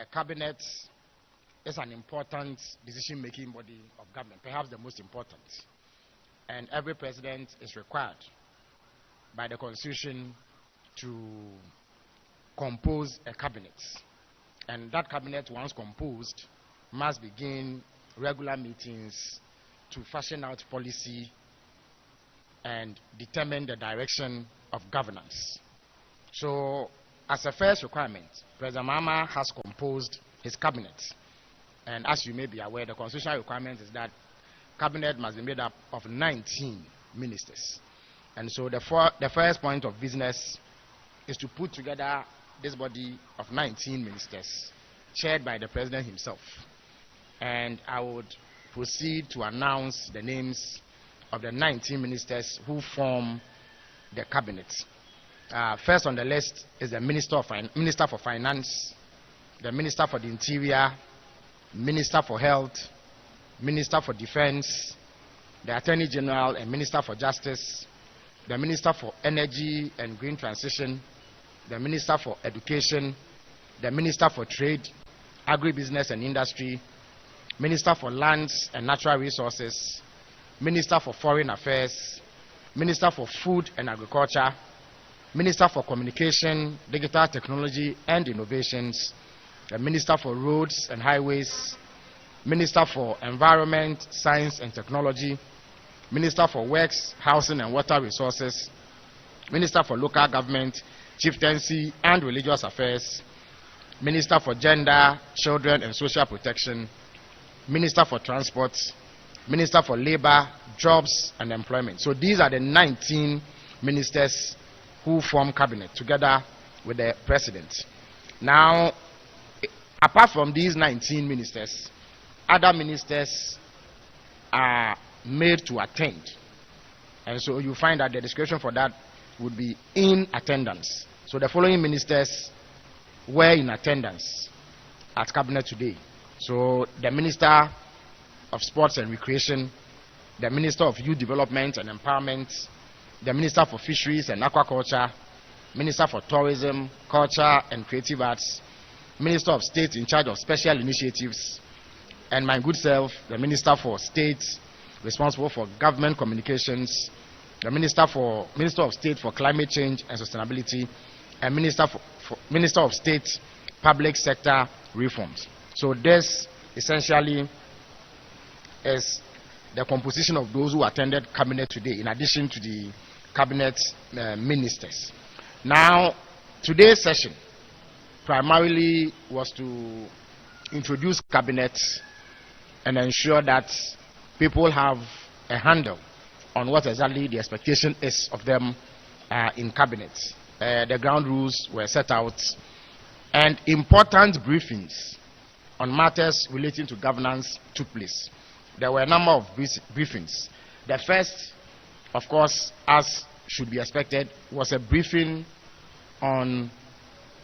cabinet is an important decision-making body of government, perhaps the most important. And every president is required by the Constitution to compose a cabinet. And that cabinet, once composed, must begin regular meetings to fashion out policy and determine the direction of governance. So, as a first requirement, President Mahama has composed his cabinet. And as you may be aware, the constitutional requirement is that cabinet must be made up of 19 ministers. And so the first point of business is to put together this body of 19 ministers, chaired by the president himself. And I would proceed to announce the names of the 19 ministers who form the cabinet. First on the list is the Minister for Finance, the Minister for the Interior, Minister for Health, Minister for Defense, the Attorney General and Minister for Justice, the Minister for Energy and Green Transition, the Minister for Education, the Minister for Trade, Agribusiness and Industry, Minister for Lands and Natural Resources, Minister for Foreign Affairs, Minister for Food and Agriculture, Minister for Communication, Digital Technology and Innovations, the Minister for Roads and Highways, Minister for Environment, Science and Technology, Minister for Works, Housing and Water Resources, Minister for Local Government, Chieftaincy and Religious Affairs, Minister for Gender, Children and Social Protection, Minister for Transport, Minister for Labor, Jobs and Employment. So these are the 19 ministers who form cabinet together with the president. Now, apart from these 19 ministers, other ministers are made to attend. And so you find that the description for that would be in attendance. So the following ministers were in attendance at cabinet today. So the Minister of Sports and Recreation, the Minister of Youth Development and Empowerment, the Minister for Fisheries and Aquaculture, Minister for Tourism, Culture and Creative Arts, Minister of State in charge of Special Initiatives, and my good self, the Minister for State responsible for Government Communications, the Minister of State for Climate Change and Sustainability, and Minister of State Public Sector Reforms. So this essentially is the composition of those who attended cabinet today, in addition to the cabinet ministers. Now, today's session primarily was to introduce cabinet and ensure that people have a handle on what exactly the expectation is of them in cabinet. The ground rules were set out, and important briefings on matters relating to governance took place. There were a number of briefings. The first, of course, as should be expected, was a briefing on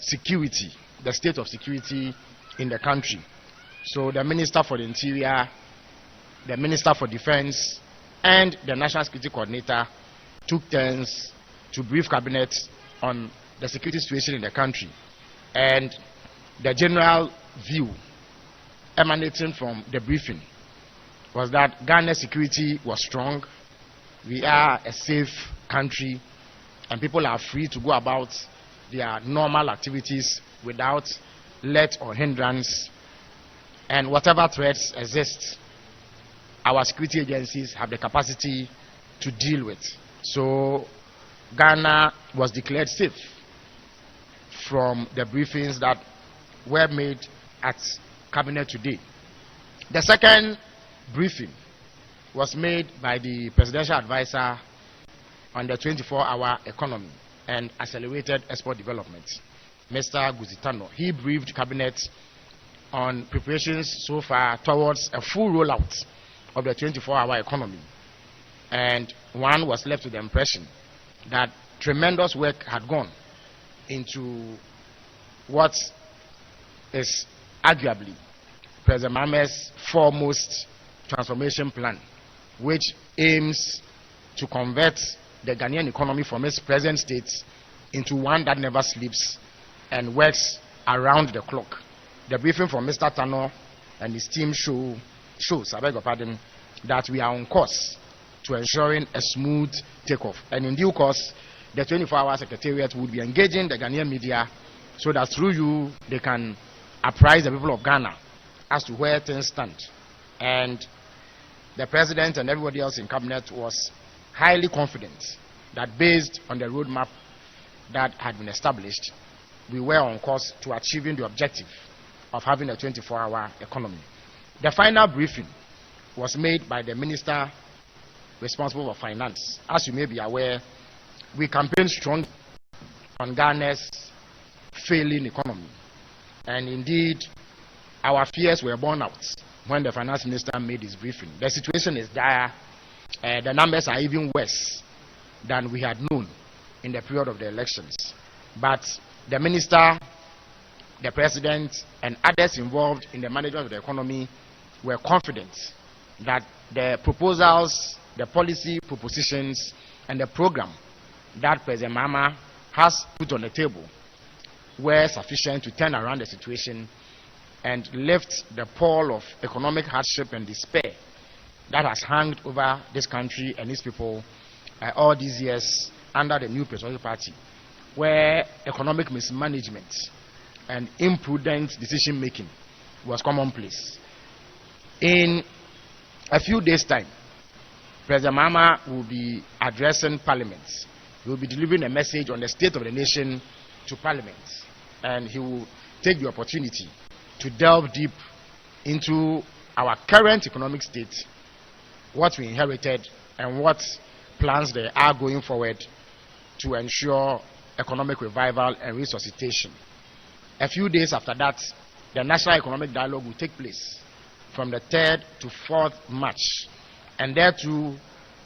security, the state of security in the country. So the Minister for the Interior, the Minister for Defense, and the National Security Coordinator took turns to brief cabinet on the security situation in the country. And the general view emanating from the briefing was that Ghana's security was strong, we are a safe country, and people are free to go about their normal activities without let or hindrance, and whatever threats exist, our security agencies have the capacity to deal with. So Ghana was declared safe from the briefings that were made at cabinet today. The second briefing was made by the presidential advisor on the 24-hour economy and accelerated export development, Mr. Guzitano. He briefed cabinet on preparations so far towards a full rollout of the 24-hour economy. And one was left with the impression that tremendous work had gone into what is arguably President Mahama's foremost transformation plan, which aims to convert the Ghanaian economy from its present state into one that never sleeps and works around the clock. the briefing from Mr. Tano and his team shows, I beg your pardon, that we are on course to ensuring a smooth takeoff. And in due course, the 24-hour secretariat would be engaging the Ghanaian media so that through you, they can apprise the people of Ghana as to where things stand. And the president and everybody else in cabinet was highly confident that based on the roadmap that had been established, we were on course to achieving the objective of having a 24-hour economy. The final briefing was made by the minister responsible for finance. As you may be aware, we campaigned strongly on Ghana's failing economy. And indeed, our fears were borne out when the finance minister made his briefing. The situation is dire. The numbers are even worse than we had known in the period of the elections. But the minister, the president, and others involved in the management of the economy were confident that the proposals, the policy propositions, and the program that President Mahama has put on the table were sufficient to turn around the situation and lift the pall of economic hardship and despair that has hung over this country and its people all these years under the new presidential party, where economic mismanagement and imprudent decision making was commonplace. In a few days' time, President Mahama will be addressing Parliament. He will be delivering a message on the state of the nation to Parliament, and he will take the opportunity to delve deep into our current economic state, what we inherited, and what plans there are going forward to ensure economic revival and resuscitation. A few days after that, the National Economic Dialogue will take place from the 3rd to 4th March, and there too,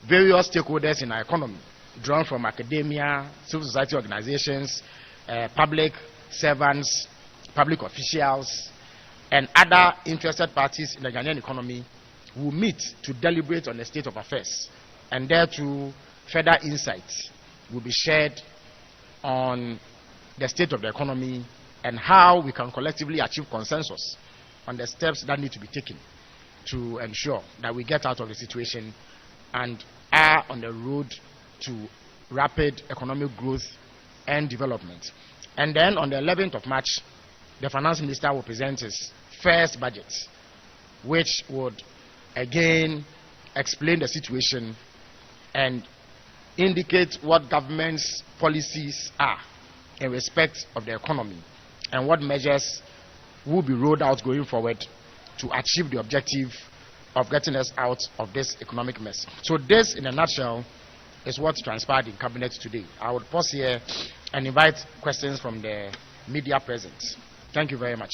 various stakeholders in our economy, drawn from academia, civil society organizations, public servants, public officials, and other interested parties in the Ghanaian economy will meet to deliberate on the state of affairs. And there too, further insights will be shared on the state of the economy and how we can collectively achieve consensus on the steps that need to be taken to ensure that we get out of the situation and are on the road to rapid economic growth and development. And then on the 11th of March, the finance minister will present his first budget, which would again explain the situation and indicate what government's policies are in respect of the economy and what measures will be rolled out going forward to achieve the objective of getting us out of this economic mess. So this, in a nutshell, is what transpired in cabinet today. I would pause here and invite questions from the media present. Thank you very much.